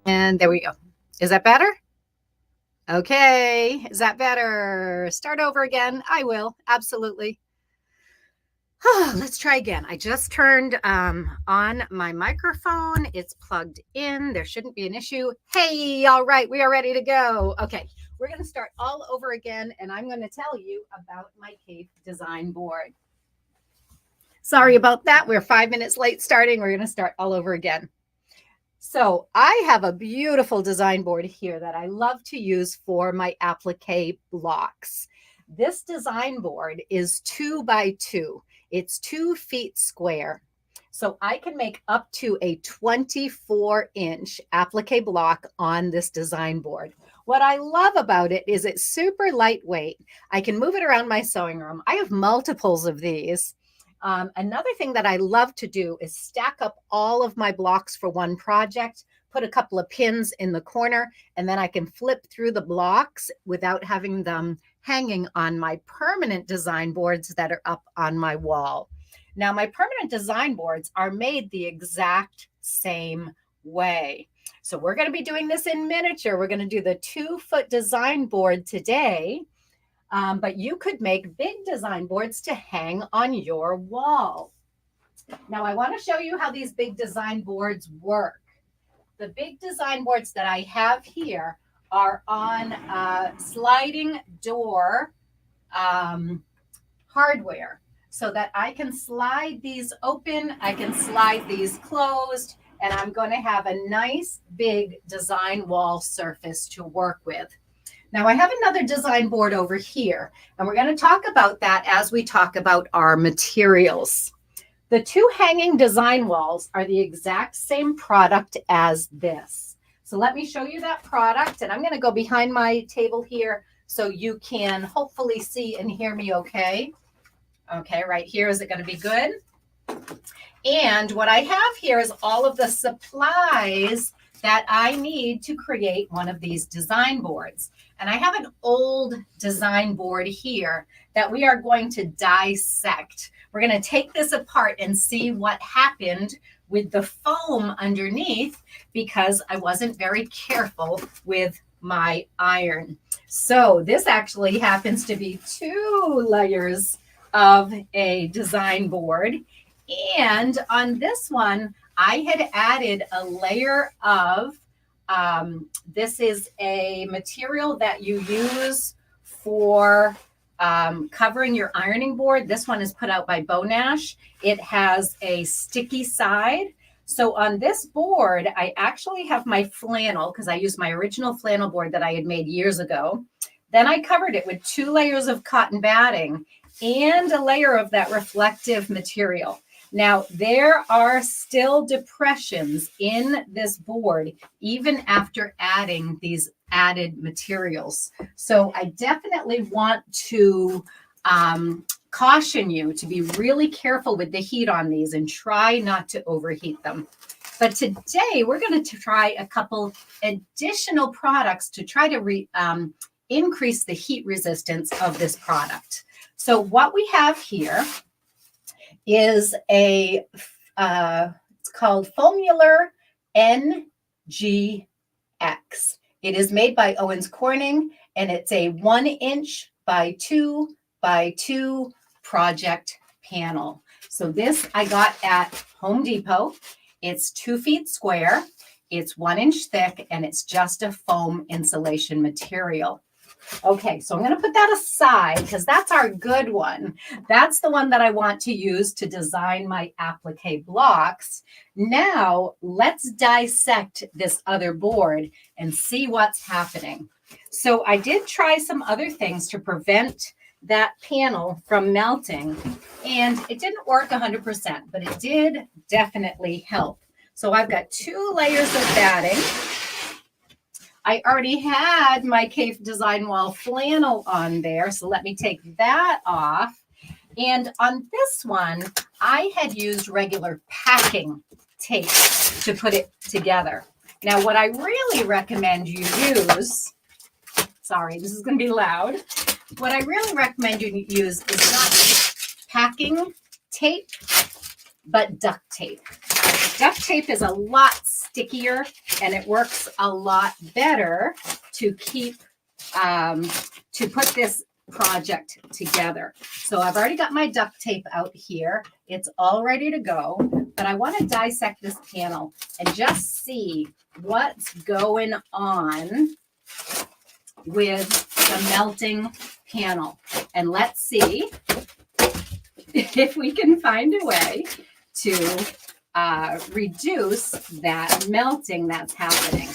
And there we go. Is that better? Okay. Is that better? Start over again. I will. Absolutely. Let's try again. I just turned on my microphone. It's plugged in. There shouldn't be an issue. Hey, all right. We are ready to go. Okay. We're going to start all over again. And I'm going to tell you about my cave design board. Sorry about that. We're 5 minutes late starting. We're going to start all over again. So I have a beautiful design board here that I love to use for my applique blocks. This design board is 2 by 2. It's 2 feet square. So I can make up to a 24-inch applique block on this design board. What I love about it is it's super lightweight. I can move it around my sewing room. I have multiples of these. Another thing that I love to do is stack up all of my blocks for one project, put a couple of pins in the corner, and then I can flip through the blocks without having them hanging on my permanent design boards that are up on my wall. Now, my permanent design boards are made the exact same way. So we're going to be doing this in miniature. We're going to do the 2-foot design board today. But you could make big design boards to hang on your wall. Now, I want to show you how these big design boards work. The big design boards that I have here are on sliding door hardware so that I can slide these open, I can slide these closed, and I'm going to have a nice big design wall surface to work with. Now I have another design board over here, and we're going to talk about that as we talk about our materials. The 2 hanging design walls are the exact same product as this. So let me show you that product, and I'm going to go behind my table here so you can hopefully see and hear me okay. Okay, right here. Is it going to be good? And what I have here is all of the supplies that I need to create one of these design boards. And I have an old design board here that we are going to dissect. We're going to take this apart and see what happened with the foam underneath because I wasn't very careful with my iron. So this actually happens to be 2 layers of a design board. And on this one, I had added a layer of, this is a material that you use for covering your ironing board. This one is put out by Bonash. It has a sticky side. So on this board, I actually have my flannel because I used my original flannel board that I had made years ago. Then I covered it with 2 layers of cotton batting and a layer of that reflective material. Now, there are still depressions in this board, even after adding these added materials. So I definitely want to caution you to be really careful with the heat on these and try not to overheat them. But today we're going to try a couple additional products to try to increase the heat resistance of this product. So what we have here is a, it's called Foamular NGX. It is made by Owens Corning, and it's a 1-inch by 2 by 2 project panel. So this I got at Home Depot. It's 2 feet square, it's 1 inch thick, and it's just a foam insulation material. Okay, so I'm going to put that aside because that's our good one. That's the one that I want to use to design my applique blocks. Now, let's dissect this other board and see what's happening. So I did try some other things to prevent that panel from melting, and it didn't work 100%, but it did definitely help. So I've got 2 layers of batting. I already had my Cave Design Wall flannel on there, so let me take that off. And on this one, I had used regular packing tape to put it together. Now, what I really recommend you use, sorry, this is going to be loud. What I really recommend you use is not packing tape, but duct tape. Duct tape is a lot stickier and it works a lot better to keep, to put this project together. So I've already got my duct tape out here. It's all ready to go, but I want to dissect this panel and just see what's going on with the melting panel. And let's see if we can find a way to reduce that melting that's happening.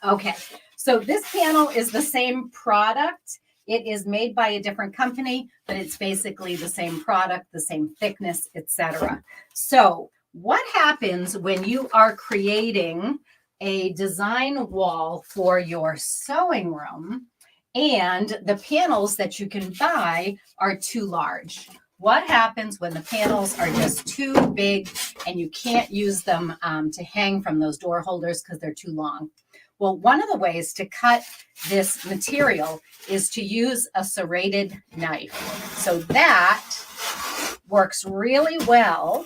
Okay, so this panel is the same product. It is made by a different company, but it's basically the same product, the same thickness, etc. So what happens when you are creating a design wall for your sewing room and the panels that you can buy are too large? What happens when the panels are just too big and you can't use them to hang from those door holders because they're too long? Well, one of the ways to cut this material is to use a serrated knife. So that works really well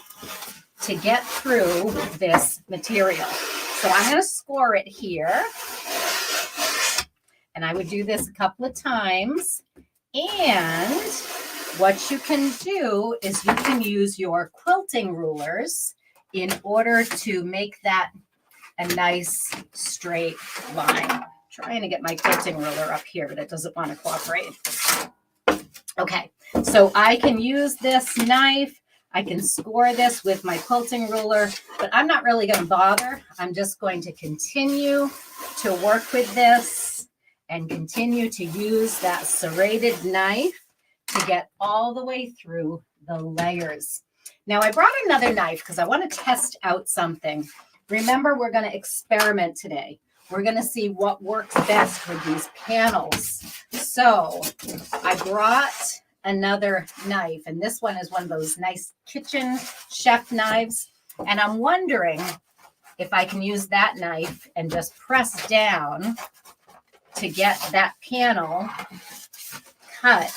to get through this material. So I'm going to score it here. And I would do this a couple of times. And what you can do is you can use your quilting rulers in order to make that a nice straight line. I'm trying to get my quilting ruler up here, but it doesn't want to cooperate. Okay, so I can use this knife. I can score this with my quilting ruler, but I'm not really going to bother. I'm just going to continue to work with this and continue to use that serrated knife to get all the way through the layers. Now, I brought another knife because I want to test out something. Remember, we're going to experiment today. We're going to see what works best with these panels. So I brought another knife, and this one is one of those nice kitchen chef knives. And I'm wondering if I can use that knife and just press down to get that panel cut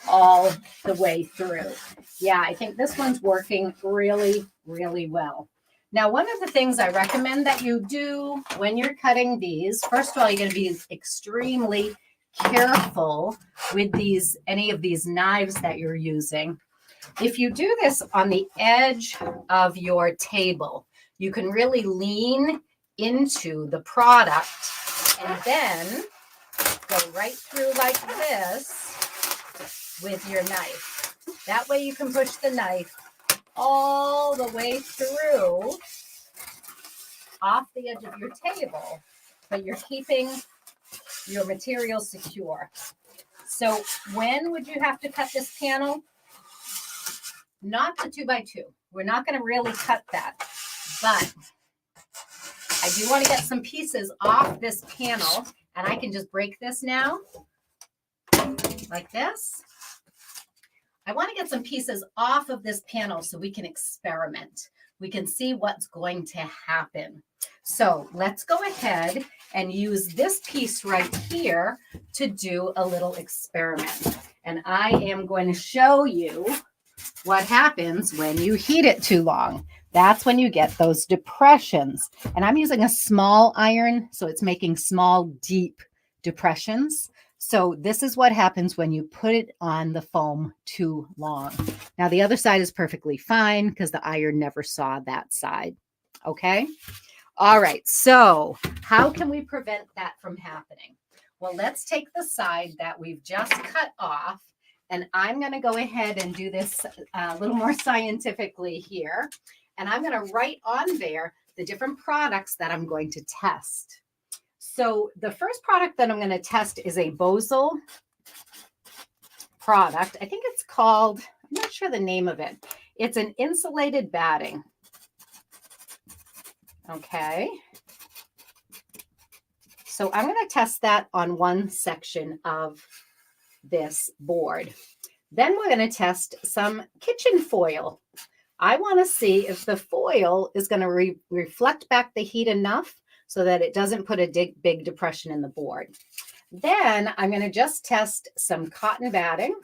all the way through. Yeah, I think this one's working really, really well. Now, one of the things I recommend that you do when you're cutting these, first of all, you're going to be extremely careful with any of these knives that you're using. If you do this on the edge of your table, you can really lean into the product and then go right through like this with your knife. That way you can push the knife all the way through off the edge of your table, but you're keeping your material secure. So when would you have to cut this panel? Not the 2x2. We're not going to really cut that, but I do want to get some pieces off this panel, and I can just break this now like this. I want to get some pieces off of this panel so we can experiment. We can see what's going to happen. So let's go ahead and use this piece right here to do a little experiment. And I am going to show you what happens when you heat it too long. That's when you get those depressions. And I'm using a small iron, so it's making small, deep depressions. So this is what happens when you put it on the foam too long. Now, the other side is perfectly fine because the iron never saw that side. Okay? All right. So how can we prevent that from happening? Well, let's take the side that we've just cut off, and I'm going to go ahead and do this a little more scientifically here. And I'm going to write on there the different products that I'm going to test. So the first product that I'm going to test is a Bosal product. I think it's called, I'm not sure the name of it. It's an insulated batting. Okay. So I'm going to test that on one section of this board. Then we're going to test some kitchen foil. I want to see if the foil is going to reflect back the heat enough so that it doesn't put a big depression in the board. Then I'm going to just test some cotton batting.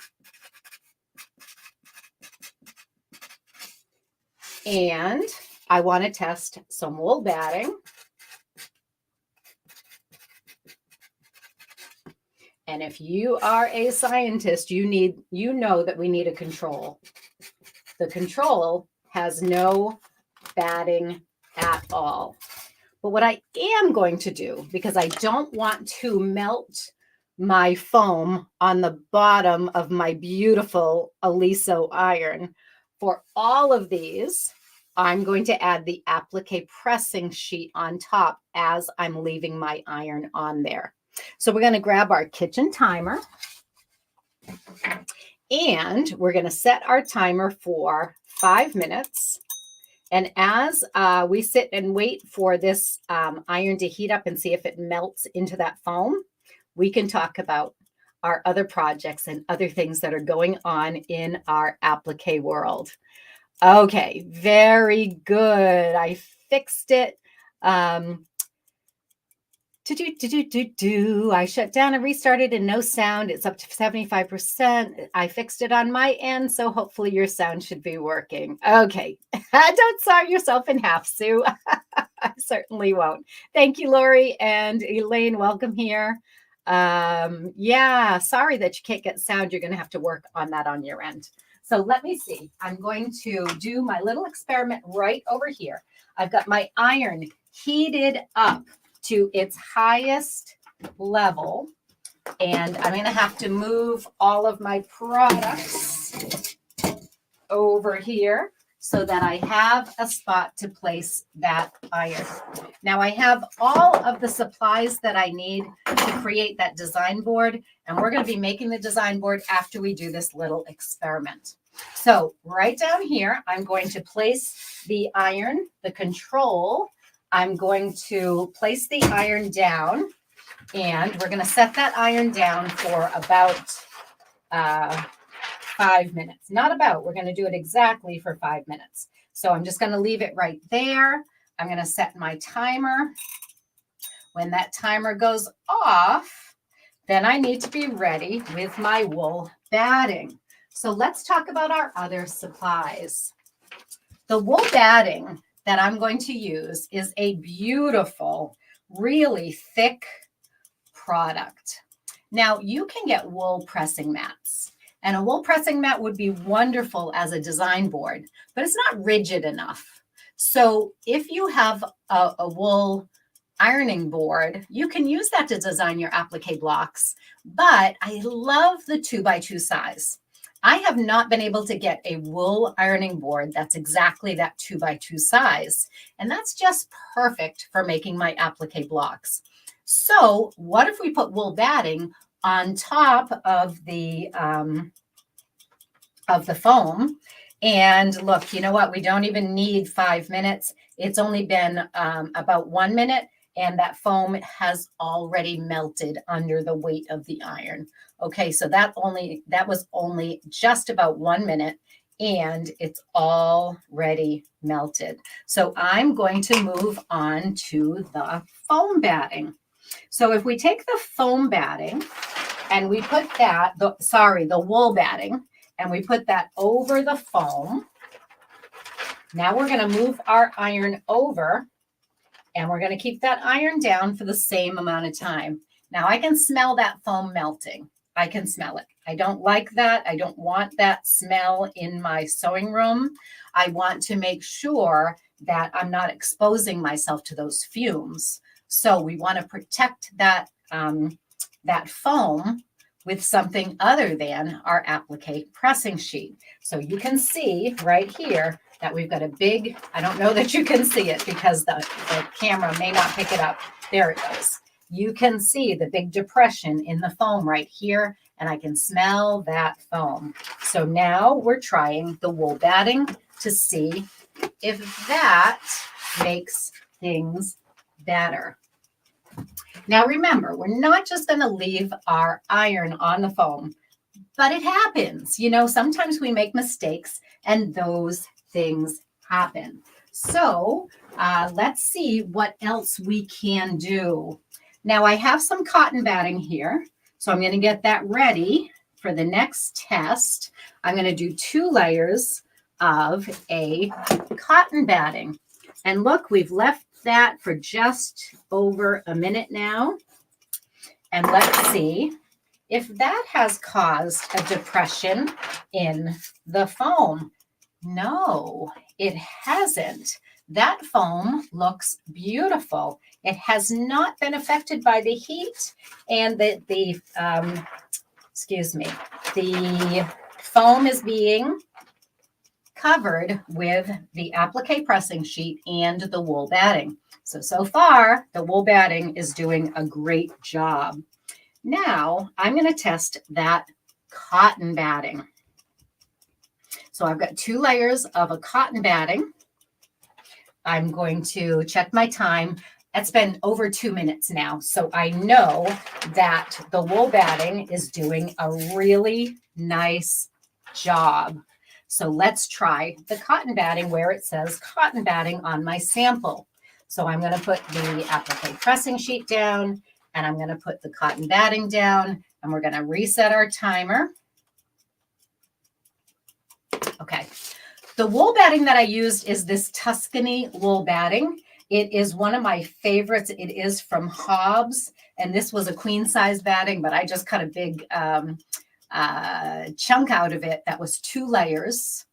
And I want to test some wool batting. And if you are a scientist, you know that we need a control. The control has no batting at all. But what I am going to do, because I don't want to melt my foam on the bottom of my beautiful Aliso iron, for all of these, I'm going to add the applique pressing sheet on top as I'm leaving my iron on there. So we're going to grab our kitchen timer and we're going to set our timer for 5 minutes. And as we sit and wait for this iron to heat up and see if it melts into that foam, we can talk about our other projects and other things that are going on in our applique world. Okay, very good. I fixed it. I shut down and restarted and no sound. It's up to 75%. I fixed it on my end, so hopefully your sound should be working. Okay, don't saw yourself in half, Sue. I certainly won't. Thank you, Lori and Elaine. Welcome here. Yeah, sorry that you can't get sound. You're going to have to work on that on your end. So let me see. I'm going to do my little experiment right over here. I've got my iron heated up to its highest level. And I'm going to have to move all of my products over here so that I have a spot to place that iron. Now I have all of the supplies that I need to create that design board, and we're going to be making the design board after we do this little experiment. So right down here, I'm going to place the iron, the control. I'm going to place the iron down, and we're going to set that iron down for about 5 minutes. Not about, we're going to do it exactly for 5 minutes. So I'm just going to leave it right there. I'm going to set my timer. When that timer goes off, then I need to be ready with my wool batting. So let's talk about our other supplies. The wool batting that I'm going to use is a beautiful, really thick product. Now you can get wool pressing mats, and a wool pressing mat would be wonderful as a design board, but it's not rigid enough. So if you have a wool ironing board, you can use that to design your applique blocks, but I love the 2x2 size. I have not been able to get a wool ironing board that's exactly that 2x2 size. And that's just perfect for making my applique blocks. So what if we put wool batting on top of the foam? And look, you know what? We don't even need 5 minutes. It's only been about 1 minute. And that foam has already melted under the weight of the iron. Okay, so that was only just about 1 minute, and it's already melted. So I'm going to move on to the foam batting. So if we take the foam batting and we put that, the wool batting, and we put that over the foam, now we're going to move our iron over. And we're going to keep that iron down for the same amount of time. Now I can smell that foam melting. I can smell it. I don't like that. I don't want that smell in my sewing room. I want to make sure that I'm not exposing myself to those fumes. So we want to protect that, that foam with something other than our applique pressing sheet. So you can see right here that we've got a big, I don't know that you can see it because the camera may not pick it up. There it goes. You can see the big depression in the foam right here, and I can smell that foam. So now we're trying the wool batting to see if that makes things better. Now remember, we're not just going to leave our iron on the foam, but it happens. You know, sometimes we make mistakes and those things happen. So let's see what else we can do. Now I have some cotton batting here, so I'm going to get that ready for the next test. I'm going to do 2 layers of a cotton batting. And look, we've left that for just over a minute now. And let's see if that has caused a depression in the foam. No, it hasn't. That foam looks beautiful. It has not been affected by the heat, and the foam is being covered with the applique pressing sheet and the wool batting. So far, the wool batting is doing a great job. Now, I'm going to test that cotton batting. So I've got 2 layers of a cotton batting. I'm going to check my time. It's been over 2 minutes now, so I know that the wool batting is doing a really nice job. So let's try the cotton batting where it says cotton batting on my sample. So I'm going to put the applique pressing sheet down, and I'm going to put the cotton batting down, and we're going to reset our timer. Okay. The wool batting that I used is this Tuscany wool batting. It is one of my favorites. It is from Hobbs, and this was a queen size batting, but I just cut a big chunk out of it that was 2 layers,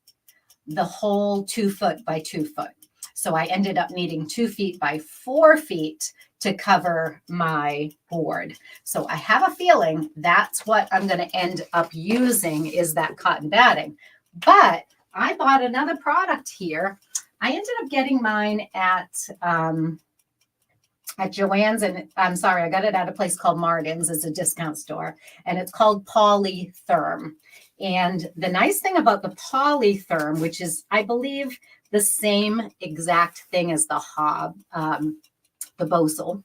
the whole 2 foot by 2 foot. So I ended up needing 2 feet by 4 feet to cover my board. So I have a feeling that's what I'm going to end up using is that cotton batting. But I bought another product here. I ended up getting mine at Joann's, and I'm sorry, I got it at a place called Martin's. It's a discount store, and it's called Polytherm. And the nice thing about the Polytherm, which is, I believe, the same exact thing as the the Bosal.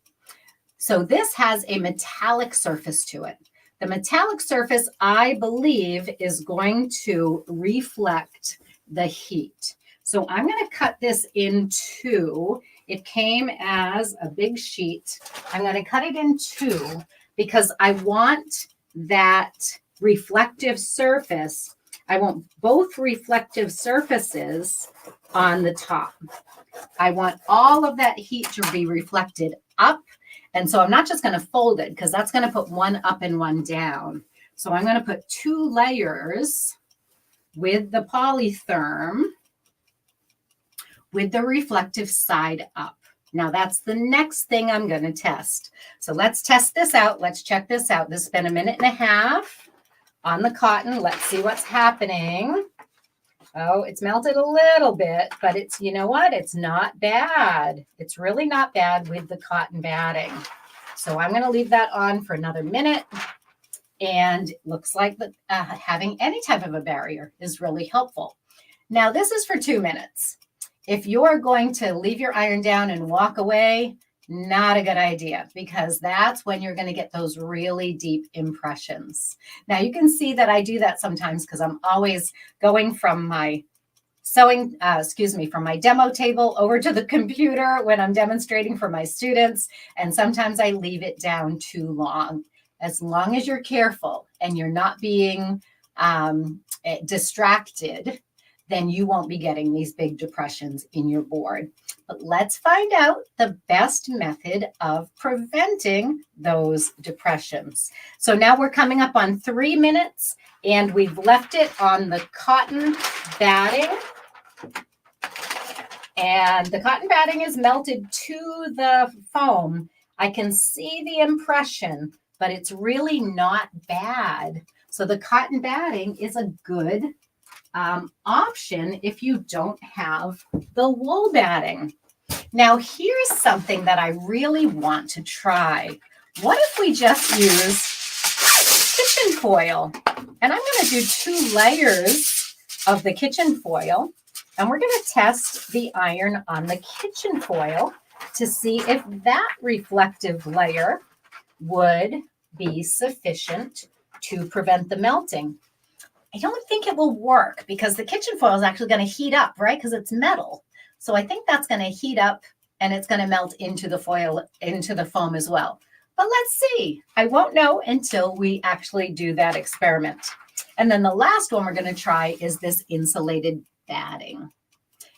So this has a metallic surface to it. The metallic surface, I believe, is going to reflect the heat. So I'm going to cut this in 2. It came as a big sheet. I'm going to cut it in 2 because I want that reflective surface. I want both reflective surfaces on the top. I want all of that heat to be reflected up. And so I'm not just going to fold it because that's going to put one up and one down. So I'm going to put 2 layers with the Polytherm with the reflective side up. Now that's the next thing I'm going to test. So let's test this out. Let's check this out. This has been 1.5 minutes on the cotton. Let's see what's happening. Oh, it's melted a little bit, but it's, you know what? It's not bad. It's really not bad with the cotton batting. So I'm going to leave that on for another minute. And it looks like having any type of a barrier is really helpful. Now, this is for 2 minutes. If you're going to leave your iron down and walk away, not a good idea, because that's when you're going to get those really deep impressions. Now you can see that I do that sometimes because I'm always going from my from my demo table over to the computer when I'm demonstrating for my students. And sometimes I leave it down too long. As long as you're careful and you're not being distracted, then you won't be getting these big depressions in your board. But let's find out the best method of preventing those depressions. So now we're coming up on 3 minutes, and we've left it on the cotton batting. And the cotton batting is melted to the foam. I can see the impression, but it's really not bad. So the cotton batting is a good option if you don't have the wool batting. Now, here's something that I really want to try. What if we just use kitchen foil? And I'm going to do 2 layers of the kitchen foil, and we're going to test the iron on the kitchen foil to see if that reflective layer would be sufficient to prevent the melting. I don't think it will work because the kitchen foil is actually going to heat up, right? Because it's metal. So I think that's going to heat up and it's going to melt into the foil, into the foam as well. But let's see. I won't know until we actually do that experiment. And then the last one we're going to try is this insulated batting.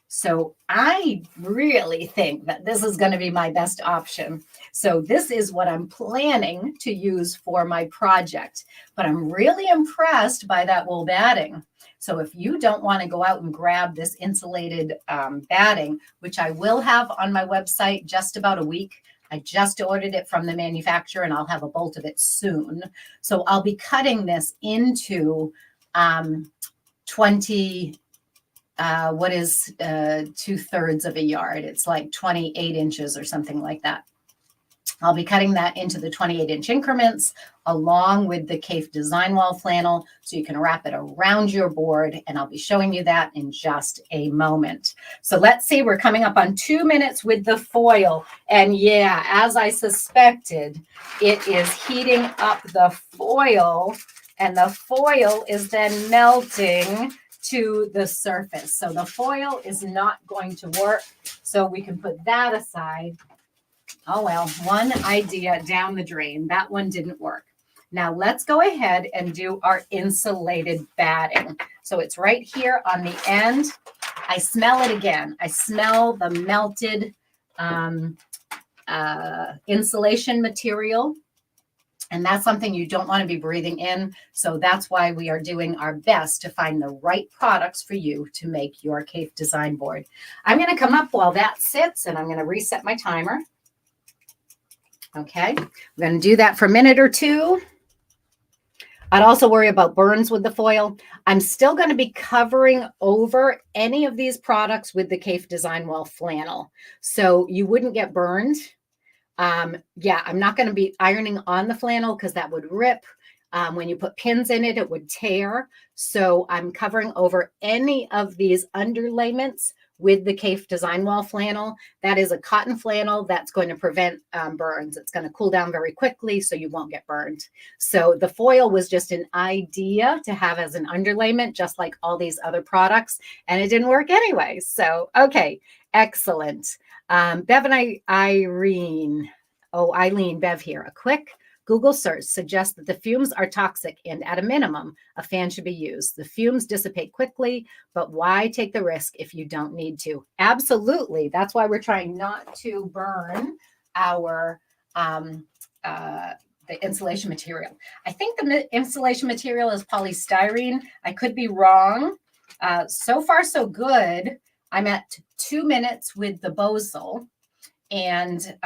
So I really think that this is going to be my best option. So this is what I'm planning to use for my project, but I'm really impressed by that wool batting. So if you don't want to go out and grab this insulated batting, which I will have on my website just about a week, I just ordered it from the manufacturer and I'll have a bolt of it soon. So I'll be cutting this into 20, what is 2/3 of a yard? It's like 28 inches or something like that. I'll be cutting that into the 28-inch increments along with the Cafe Design Wall flannel so you can wrap it around your board, and I'll be showing you that in just a moment. So let's see, we're coming up on 2 minutes with the foil, and yeah, as I suspected, it is heating up the foil, and the foil is then melting to the surface. So the foil is not going to work, so we can put that aside. Oh, well, one idea down the drain. That one didn't work. Now let's go ahead and do our insulated batting. So it's right here on the end. I smell it again. I smell the melted insulation material. And that's something you don't want to be breathing in. So that's why we are doing our best to find the right products for you to make your Cafe design board. I'm going to come up while that sits, and I'm going to reset my timer. Okay, we're going to do that for a minute or two. I'd also worry about burns with the foil. I'm still going to be covering over any of these products with the Cafe Design Wall flannel, so you wouldn't get burned. Yeah, I'm not going to be ironing on the flannel because that would rip. When you put pins in it, it would tear. So I'm covering over any of these underlayments with the Cafe Design Wall flannel. That is a cotton flannel that's going to prevent burns. It's going to cool down very quickly so you won't get burned. So the foil was just an idea to have as an underlayment, just like all these other products, and it didn't work anyway. So, okay, excellent. Bev and Eileen, Bev here. A quick Google search suggests that the fumes are toxic and at a minimum, a fan should be used. The fumes dissipate quickly, but why take the risk if you don't need to? Absolutely. That's why we're trying not to burn our the insulation material. I think the insulation material is polystyrene. I could be wrong. So far, so good. I'm at 2 minutes with the Bosal. And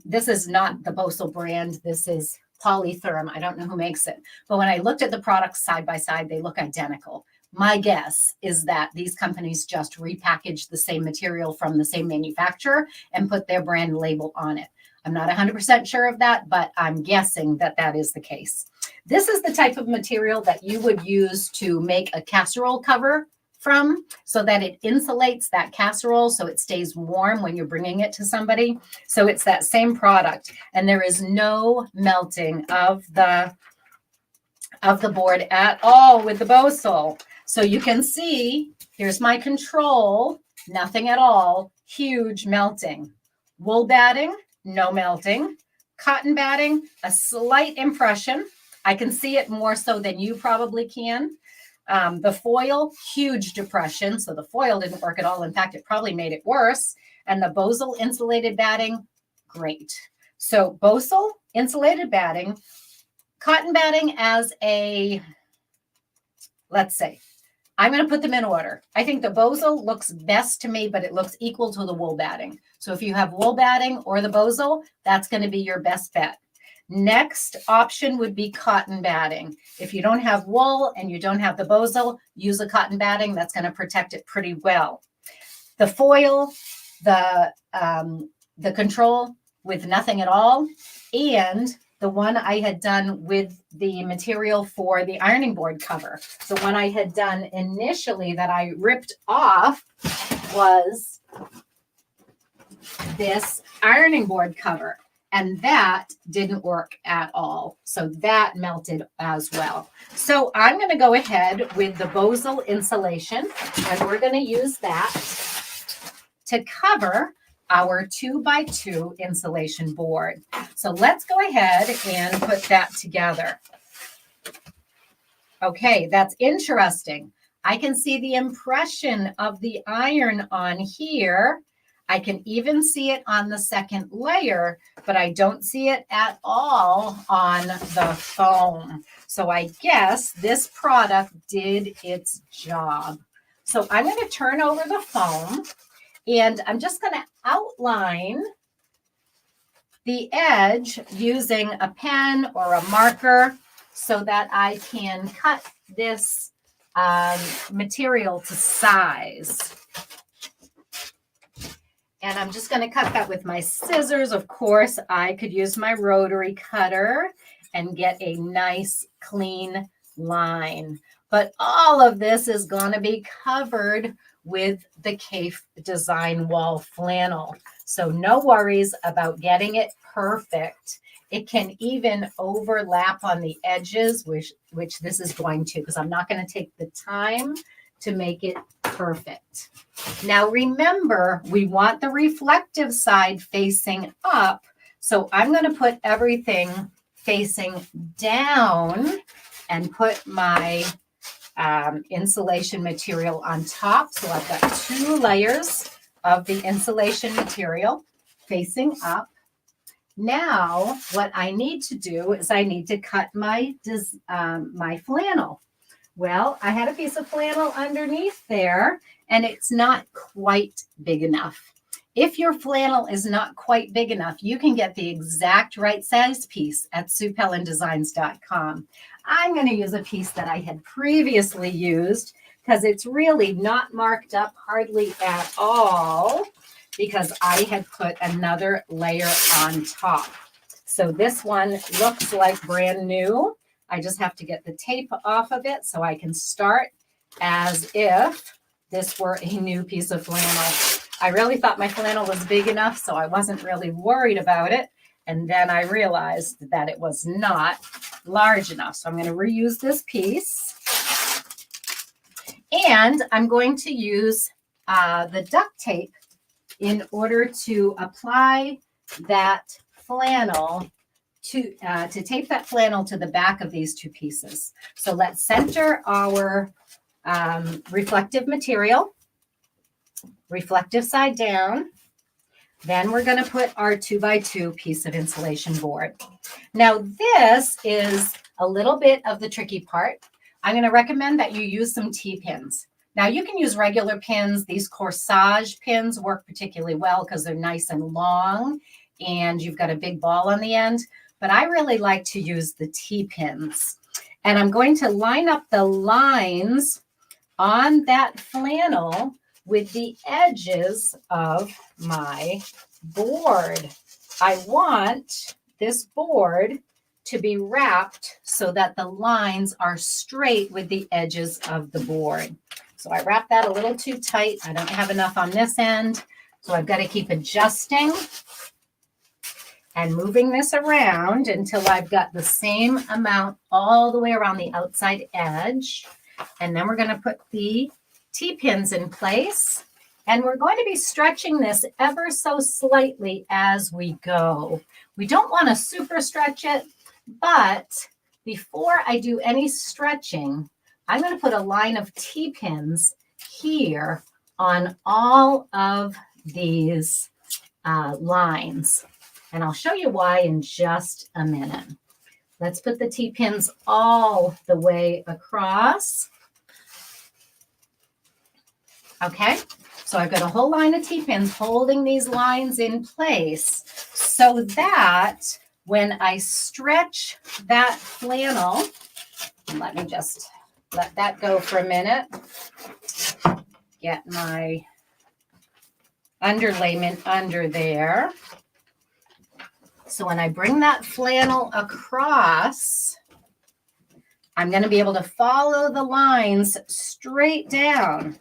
this is not the Bosal brand. This is Polytherm. I don't know who makes it. But when I looked at the products side by side, they look identical. My guess is that these companies just repackaged the same material from the same manufacturer and put their brand label on it. I'm not 100% sure of that, but I'm guessing that that is the case. This is the type of material that you would use to make a casserole cover from, so that it insulates that casserole so it stays warm when you're bringing it to somebody. So it's that same product, and there is no melting of the board at all with the Bosal. So you can see, here's my control, nothing at all, huge melting. Wool batting, no melting. Cotton batting, a slight impression. I can see it more so than you probably can. The foil, huge depression. So the foil didn't work at all. In fact, it probably made it worse. And the Bosal insulated batting, great. So Bosal insulated batting, cotton batting as a, let's say, I'm going to put them in order. I think the Bosal looks best to me, but it looks equal to the wool batting. So if you have wool batting or the Bosal, that's going to be your best bet. Next option would be cotton batting. If you don't have wool and you don't have the Bosal, use a cotton batting. That's going to protect it pretty well. The foil, the control with nothing at all, and the one I had done with the material for the ironing board cover. The one I had done initially that I ripped off was this ironing board cover. And that didn't work at all. So that melted as well. So I'm going to go ahead with the Bosal insulation, and we're going to use that to cover our 2x2 insulation board. So let's go ahead and put that together. Okay, that's interesting. I can see the impression of the iron on here. I can even see it on the second layer, but I don't see it at all on the foam. So I guess this product did its job. So I'm going to turn over the foam and I'm just going to outline the edge using a pen or a marker so that I can cut this material to size. And I'm just going to cut that with my scissors. Of course, I could use my rotary cutter and get a nice clean line. But all of this is going to be covered with the Kaffe Design Wall flannel. So no worries about getting it perfect. It can even overlap on the edges, which this is going to, because I'm not going to take the time to make it perfect. Now remember, we want the reflective side facing up. So I'm going to put everything facing down and put my insulation material on top. So I've got 2 layers of the insulation material facing up. Now what I need to do is I need to cut my flannel. Well, I had a piece of flannel underneath there, and it's not quite big enough. If your flannel is not quite big enough, you can get the exact right size piece at SuePellinDesigns.com. I'm going to use a piece that I had previously used because it's really not marked up hardly at all because I had put another layer on top. So this one looks like brand new. I just have to get the tape off of it so I can start as if this were a new piece of flannel. I really thought my flannel was big enough, so I wasn't really worried about it. And then I realized that it was not large enough. So I'm going to reuse this piece. And I'm going to use the duct tape in order to apply that flannel to tape that flannel to the back of these 2 pieces. So let's center our reflective material, reflective side down. Then we're going to put our 2x2 piece of insulation board. Now this is a little bit of the tricky part. I'm going to recommend that you use some T-pins. Now you can use regular pins. These corsage pins work particularly well because they're nice and long and you've got a big ball on the end. But I really like to use the T-pins. And I'm going to line up the lines on that flannel with the edges of my board. I want this board to be wrapped so that the lines are straight with the edges of the board. So I wrap that a little too tight. I don't have enough on this end. So I've got to keep adjusting and moving this around until I've got the same amount all the way around the outside edge. And then we're going to put the T-pins in place. And we're going to be stretching this ever so slightly as we go. We don't want to super stretch it, but before I do any stretching, I'm going to put a line of T-pins here on all of these lines. And I'll show you why in just a minute. Let's put the T-pins all the way across. Okay, so I've got a whole line of T-pins holding these lines in place so that when I stretch that flannel, let me just let that go for a minute, get my underlayment under there. So when I bring that flannel across, I'm going to be able to follow the lines straight down.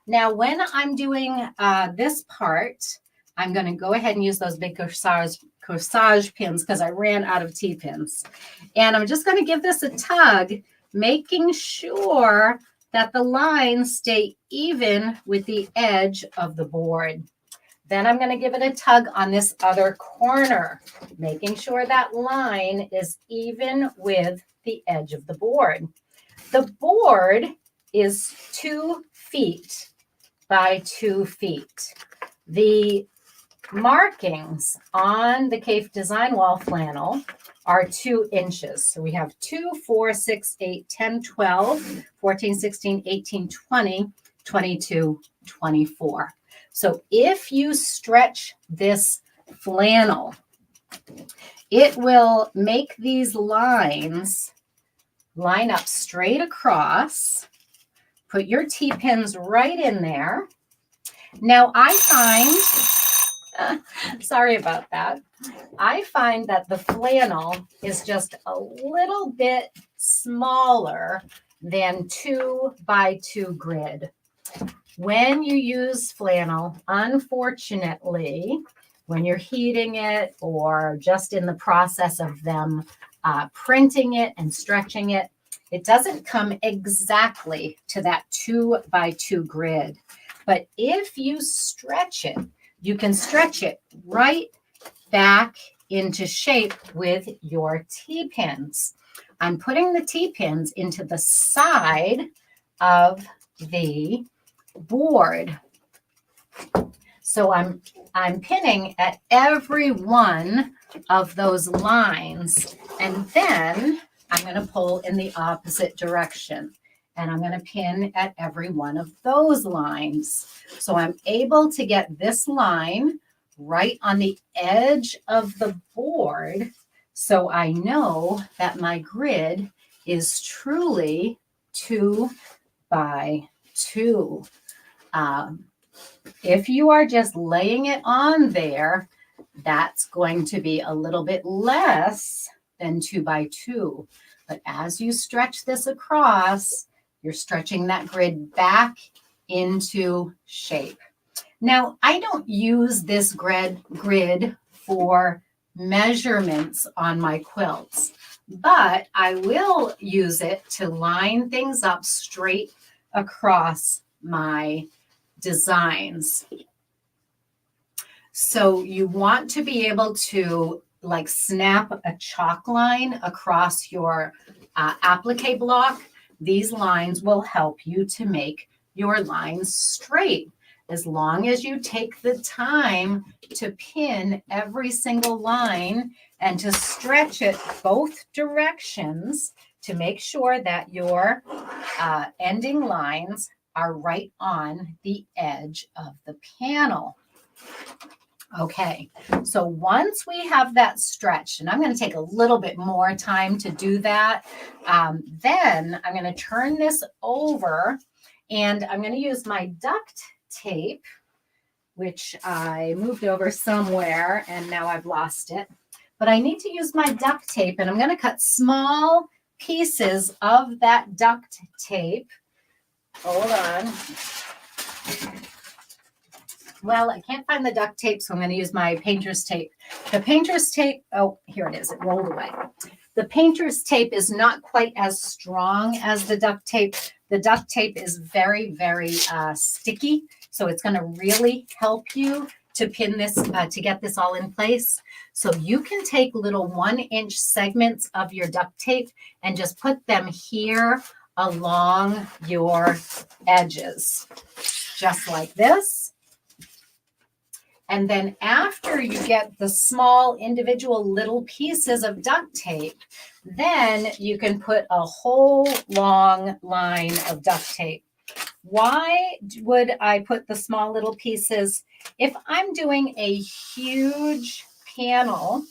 Now, when I'm doing this part, I'm going to go ahead and use those big corsage pins because I ran out of T-pins. And I'm just going to give this a tug, making sure that the lines stay even with the edge of the board. Then I'm going to give it a tug on this other corner, making sure that line is even with the edge of the board. The board is 2 feet by 2 feet. The markings on the Cape Design Wall flannel are 2 inches. So we have 2, 4, 6, 8, 10, 12, 14, 16, 18, 20, 22, 24. So if you stretch this flannel, it will make these lines line up straight across. Put your T-pins right in there. Now I find, sorry about that. I find that the flannel is just a little bit smaller than 2 by 2 grid. When you use flannel, unfortunately, when you're heating it or just in the process of them printing it and stretching it, it doesn't come exactly to that 2 by 2 grid. But if you stretch it, you can stretch it right back into shape with your T-pins. I'm putting the T-pins into the side of the board. So I'm pinning at every one of those lines, and then I'm going to pull in the opposite direction, and I'm going to pin at every one of those lines. So I'm able to get this line right on the edge of the board, so I know that my grid is truly 2 by 2. If you are just laying it on there, that's going to be a little bit less than 2 by 2. But as you stretch this across, you're stretching that grid back into shape. Now, I don't use this grid for measurements on my quilts, but I will use it to line things up straight across my designs. So you want to be able to like snap a chalk line across your applique block. These lines will help you to make your lines straight. As long as you take the time to pin every single line and to stretch it both directions to make sure that your ending lines are right on the edge of the panel. Okay, so once we have that stretched, and I'm going to take a little bit more time to do that, then I'm going to turn this over and I'm going to use my duct tape, which I moved over somewhere and now I've lost it. But I need to use my duct tape, and I'm going to cut small pieces of that duct tape. Hold on. Well, I can't find the duct tape, so I'm going to use my painter's tape. The painter's tape, oh, here it is. It rolled away. The painter's tape is not quite as strong as the duct tape. The duct tape is very, very sticky, so it's going to really help you to pin this, to get this all in place. So you can take little 1-inch segments of your duct tape and just put them here along your edges, just like this. And then after you get the small individual little pieces of duct tape, then you can put a whole long line of duct tape. Why would I put the small little pieces? If I'm doing a huge panel,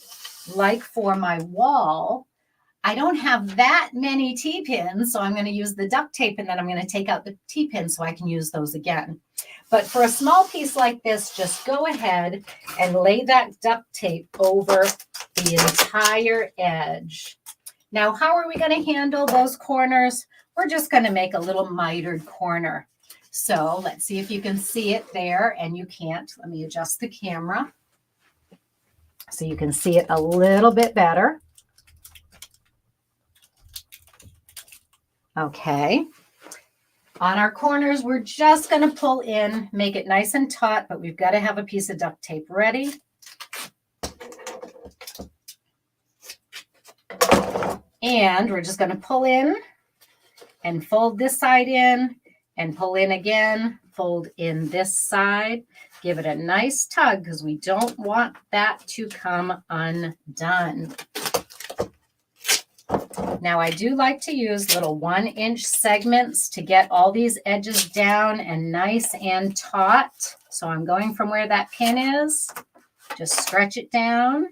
like for my wall, I don't have that many T-pins, so I'm going to use the duct tape, and then I'm going to take out the T-pins so I can use those again. But for a small piece like this, just go ahead and lay that duct tape over the entire edge. Now, how are we going to handle those corners? We're just going to make a little mitered corner. So let's see if you can see it there, and you can't. Let me adjust the camera so you can see it a little bit better. Okay. On our corners, we're just going to pull in, make it nice and taut, but we've got to have a piece of duct tape ready. And we're just going to pull in and fold this side in and pull in again, fold in this side. Give it a nice tug because we don't want that to come undone. Now I do like to use little 1-inch segments to get all these edges down and nice and taut. So I'm going from where that pin is, just stretch it down.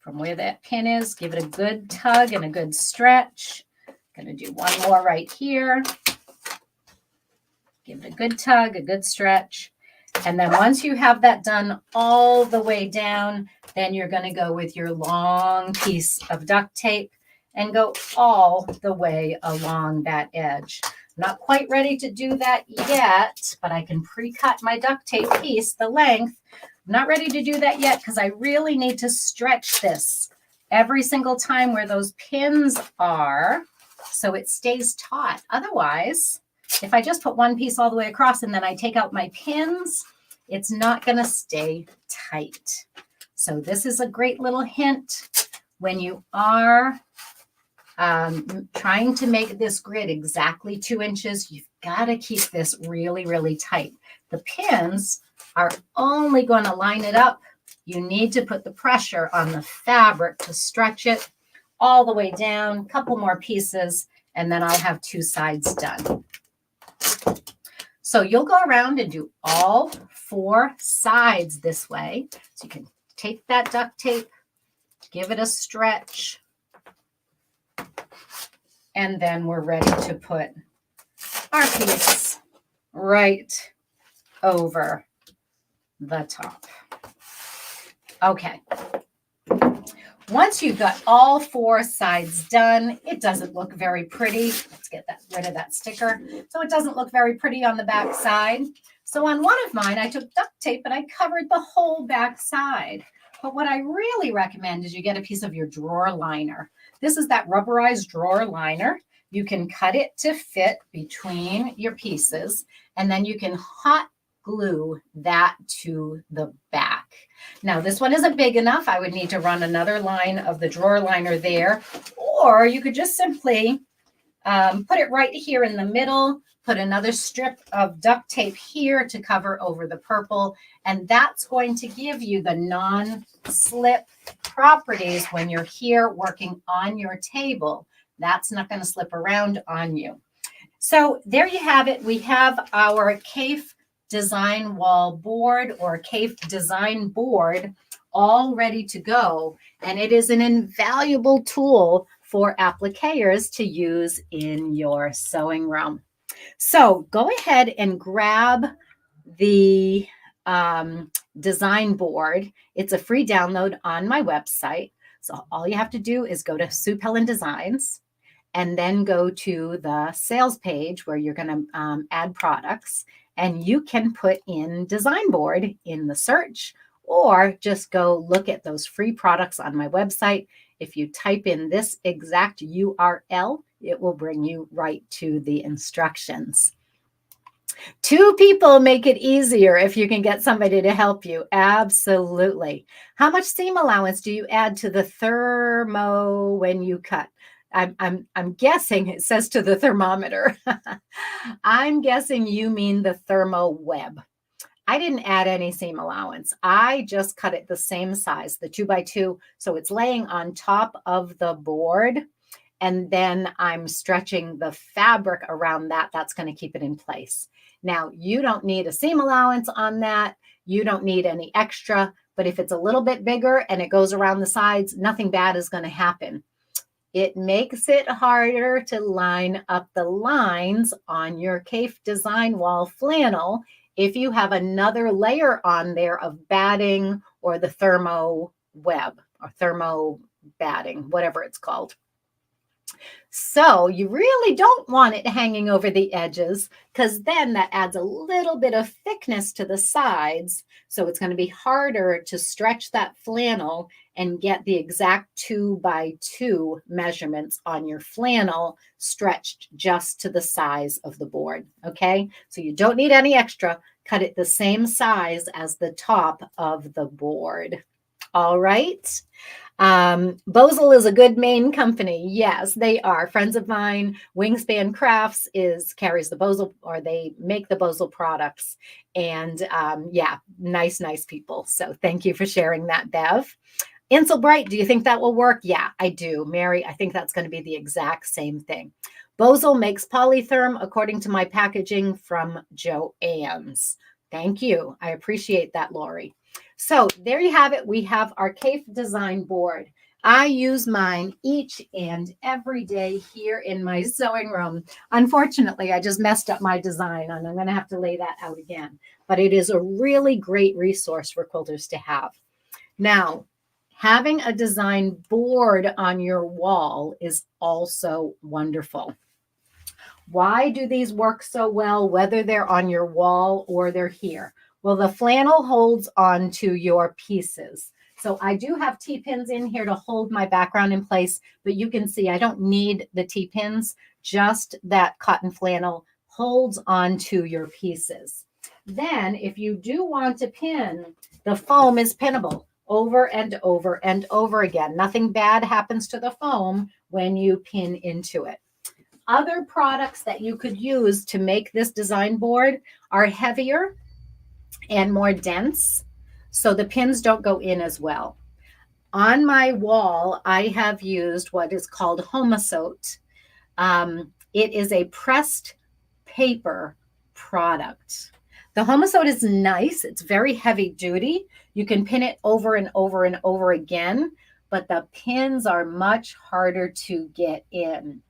From where that pin is, give it a good tug and a good stretch. I'm going to do one more right here. Give it a good tug, a good stretch. And then once you have that done all the way down, then you're going to go with your long piece of duct tape and go all the way along that edge. I'm not quite ready to do that yet, but I can pre-cut my duct tape piece, the length. I'm not ready to do that yet because I really need to stretch this every single time where those pins are so it stays taut. Otherwise, if I just put one piece all the way across and then I take out my pins, it's not going to stay tight. So this is a great little hint when you are trying to make this grid exactly 2 inches. You've got to keep this really, really tight. The pins are only going to line it up. You need to put the pressure on the fabric to stretch it all the way down, a couple more pieces, and then I'll have 2 sides done. So you'll go around and do all 4 sides this way. So you can take that duct tape, give it a stretch, and then we're ready to put our piece right over the top. Okay. Once you've got all 4 sides done, it doesn't look very pretty. Let's get rid of that sticker. So it doesn't look very pretty on the back side. So on one of mine, I took duct tape and I covered the whole back side. But what I really recommend is you get a piece of your drawer liner. This is that rubberized drawer liner. You can cut it to fit between your pieces, and then you can hot glue that to the back. Now, this one isn't big enough. I would need to run another line of the drawer liner there, or you could just simply put it right here in the middle, put another strip of duct tape here to cover over the purple, and that's going to give you the non-slip properties when you're here working on your table. That's not going to slip around on you. So there you have it. We have our CAIF design wall board or CAIF design board all ready to go. And it is an invaluable tool for appliqueurs to use in your sewing room. So go ahead and grab the design board. It's a free download on my website. So all you have to do is go to Sue Pellin Designs and then go to the sales page where you're going to add products, and you can put in design board in the search, or just go look at those free products on my website. If you type in this exact URL, it will bring you right to the instructions. 2 people make it easier if you can get somebody to help you. Absolutely. How much seam allowance do you add to the thermo when you cut? I'm guessing it says to the thermometer. I'm guessing you mean the thermo web. I didn't add any seam allowance. I just cut it the same size, the 2x2. So it's laying on top of the board. And then I'm stretching the fabric around that. That's going to keep it in place. Now, you don't need a seam allowance on that. You don't need any extra. But if it's a little bit bigger and it goes around the sides, nothing bad is going to happen. It makes it harder to line up the lines on your CAIF design wall flannel if you have another layer on there of batting or the thermo web or thermo batting, whatever it's called. So you really don't want it hanging over the edges, because then that adds a little bit of thickness to the sides. So it's going to be harder to stretch that flannel and get the exact 2x2 measurements on your flannel stretched just to the size of the board. Okay, so you don't need any extra. Cut it the same size as the top of the board. All right. Bosel is a good Maine company. Yes, they are. Friends of mine, Wingspan Crafts carries the Bosel, or they make the Bosel products. And yeah, nice people. So thank you for sharing that, Bev. Inselbright, do you think that will work? Yeah, I do. Mary, I think that's going to be the exact same thing. Bosel makes Polytherm according to my packaging from Joann's. Thank you. I appreciate that, Lori. So there you have it. We have our CAFE design board. I use mine each and every day here in my sewing room. Unfortunately, I just messed up my design and I'm going to have to lay that out again. But it is a really great resource for quilters to have. Now, having a design board on your wall is also wonderful. Why do these work so well, whether they're on your wall or they're here? Well, the flannel holds on to your pieces. So I do have T-pins in here to hold my background in place, but you can see I don't need the T-pins, just that cotton flannel holds on to your pieces. Then if you do want to pin, the foam is pinnable over and over and over again. Nothing bad happens to the foam when you pin into it. Other products that you could use to make this design board are heavier and more dense, so the pins don't go in as well. On my wall, I have used what is called Homasote. It is a pressed paper product. The Homasote is nice. It's very heavy duty. You can pin it over and over and over again, but the pins are much harder to get in.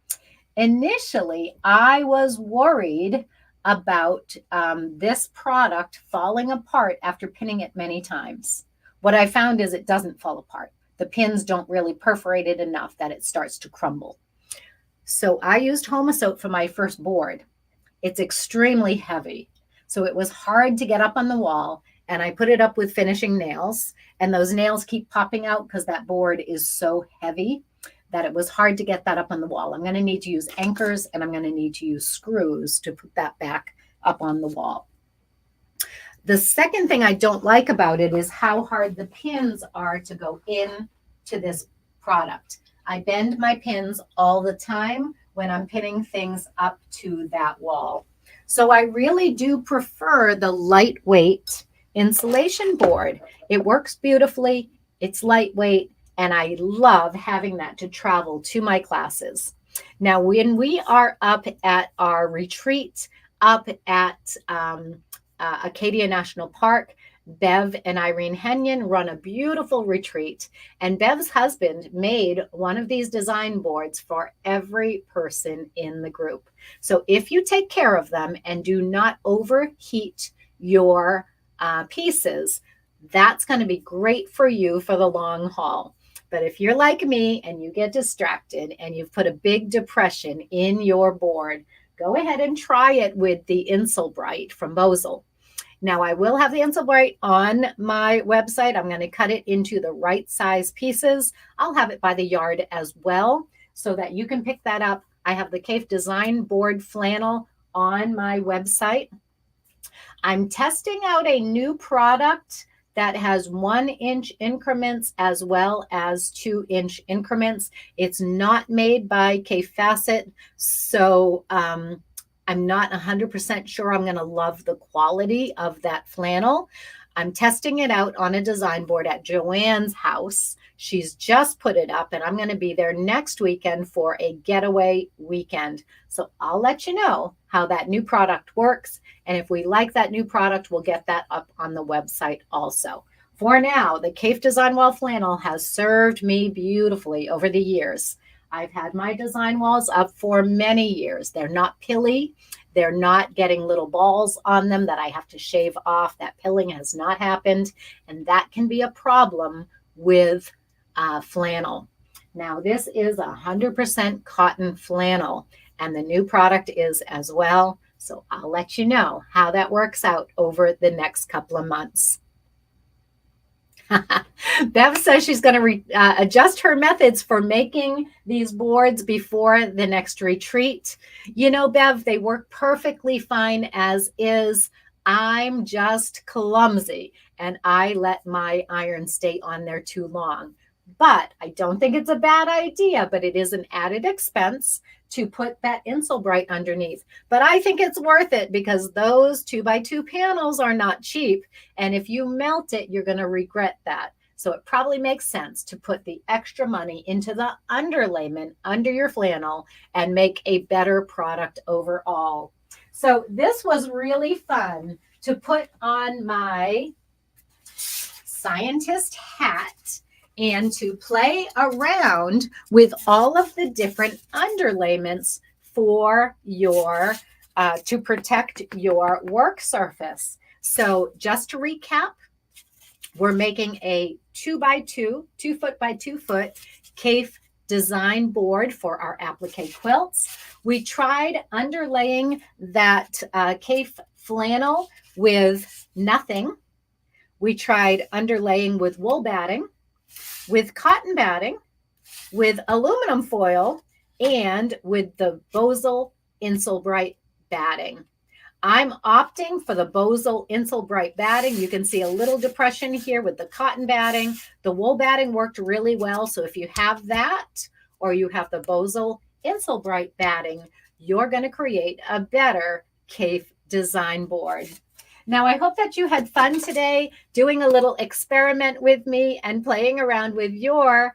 Initially, I was worried about this product falling apart after pinning it many times. What I found is it doesn't fall apart. The pins don't really perforate it enough that it starts to crumble. So I used Homasote for my first board. It's extremely heavy. So it was hard to get up on the wall, and I put it up with finishing nails, and those nails keep popping out because that board is so heavy that it was hard to get that up on the wall. I'm going to need to use anchors, and I'm going to need to use screws to put that back up on the wall. The second thing I don't like about it is how hard the pins are to go in to this product. I bend my pins all the time when I'm pinning things up to that wall. So I really do prefer the lightweight insulation board. It works beautifully, it's lightweight, and I love having that to travel to my classes. Now, when we are up at our retreat up at Acadia National Park, Bev and Irene Henyon run a beautiful retreat, and Bev's husband made one of these design boards for every person in the group. So if you take care of them and do not overheat your pieces, that's going to be great for you for the long haul. But if you're like me and you get distracted and you've put a big depression in your board, go ahead and try it with the Inselbright from Bosel. Now, I will have the Inselbright on my website. I'm going to cut it into the right size pieces. I'll have it by the yard as well so that you can pick that up. I have the CAFE design board flannel on my website. I'm testing out a new product that has 1-inch increments as well as 2-inch increments. It's not made by CAFE Facet, so I'm not 100% sure I'm going to love the quality of that flannel. I'm testing it out on a design board at Joanne's house. She's just put it up, and I'm going to be there next weekend for a getaway weekend. So I'll let you know how that new product works. And if we like that new product, we'll get that up on the website also. For now, the CAFE Design Wall Flannel has served me beautifully over the years. I've had my design walls up for many years. They're not pilly. They're not getting little balls on them that I have to shave off. That pilling has not happened, and that can be a problem with flannel. Now, this is 100% cotton flannel, and the new product is as well. So I'll let you know how that works out over the next couple of months. Bev says she's going to adjust her methods for making these boards before the next retreat. You know, Bev, they work perfectly fine as is. I'm just clumsy, and I let my iron stay on there too long. But I don't think it's a bad idea, but it is an added expense to put that Insulbright underneath. But I think it's worth it because those 2x2 panels are not cheap. And if you melt it, you're going to regret that. So it probably makes sense to put the extra money into the underlayment under your flannel and make a better product overall. So this was really fun to put on my scientist hat and to play around with all of the different underlayments for your to protect your work surface. So just to recap, we're making a 2x2, 2 foot by 2 foot CAFE design board for our applique quilts. We tried underlaying that CAFE flannel with nothing. We tried underlaying with wool batting, with cotton batting, with aluminum foil, and with the Bosal Insulbright batting. I'm opting for the Bosal Insulbright batting. You can see a little depression here with the cotton batting. The wool batting worked really well. So if you have that or you have the Bosal Insulbright batting, you're going to create a better CAFE design board. Now, I hope that you had fun today doing a little experiment with me and playing around with your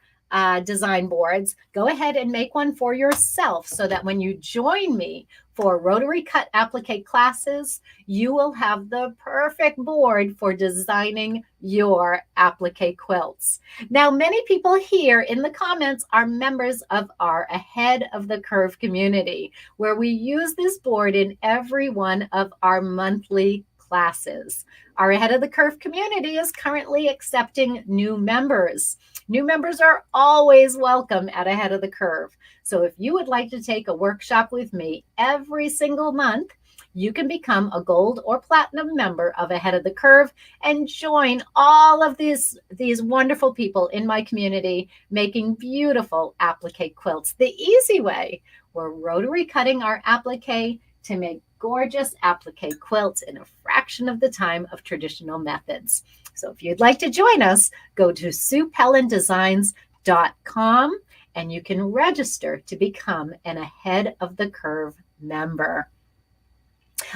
design boards. Go ahead and make one for yourself so that when you join me for rotary cut applique classes, you will have the perfect board for designing your applique quilts. Now, many people here in the comments are members of our Ahead of the Curve community, where we use this board in every one of our monthly classes. Our Ahead of the Curve community is currently accepting new members. New members are always welcome at Ahead of the Curve. So if you would like to take a workshop with me every single month, you can become a gold or platinum member of Ahead of the Curve and join all of these wonderful people in my community making beautiful applique quilts the easy way. We're rotary cutting our applique to make gorgeous applique quilts in a fraction of the time of traditional methods. So if you'd like to join us, go to SuePellinDesigns.com and you can register to become an Ahead of the Curve member.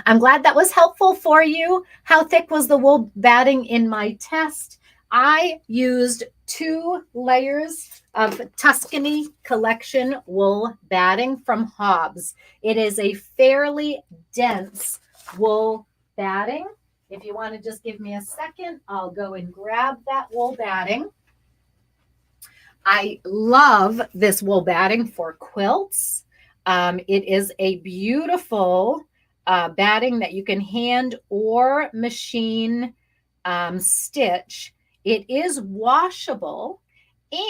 I'm glad that was helpful for you. How thick was the wool batting in my test? I used 2 layers of Tuscany collection wool batting from Hobbs. It is a fairly dense wool batting. If you want to just give me a second, I'll go and grab that wool batting. I love this wool batting for quilts. It is a beautiful batting that you can hand or machine stitch. It is washable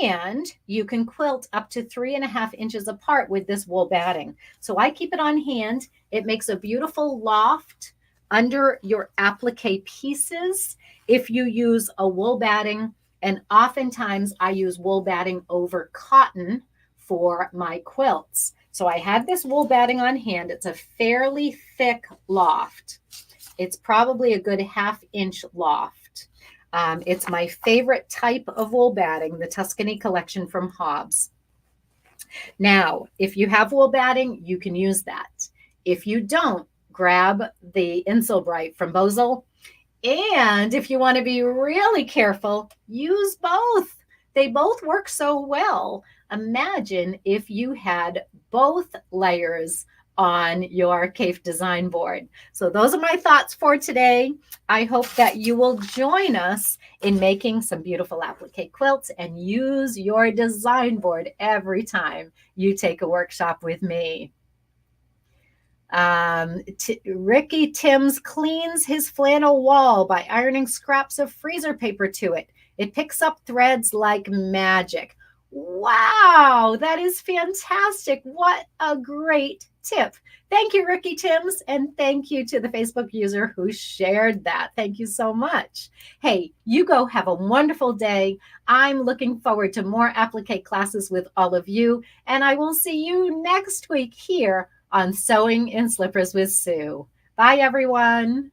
and you can quilt up to 3.5 inches apart with this wool batting. So I keep it on hand. It makes a beautiful loft under your applique pieces if you use a wool batting. And oftentimes I use wool batting over cotton for my quilts. So I had this wool batting on hand. It's a fairly thick loft. It's probably a good 1/2 inch loft. It's my favorite type of wool batting, the Tuscany collection from Hobbs. Now, if you have wool batting, you can use that. If you don't, grab the Insulbright from Bosal. And if you want to be really careful, use both. They both work so well. Imagine if you had both layers on your CAFE design board. So those are my thoughts for today. I hope that you will join us in making some beautiful applique quilts and use your design board every time you take a workshop with me. Ricky Timms cleans his flannel wall by ironing scraps of freezer paper to it. It picks up threads like magic. Wow, that is fantastic. What a great tip. Thank you, Ricky Timms, and thank you to the Facebook user who shared that. Thank you so much. Hey, you go have a wonderful day. I'm looking forward to more applique classes with all of you, and I will see you next week here on Sewing in Slippers with Sue. Bye, everyone.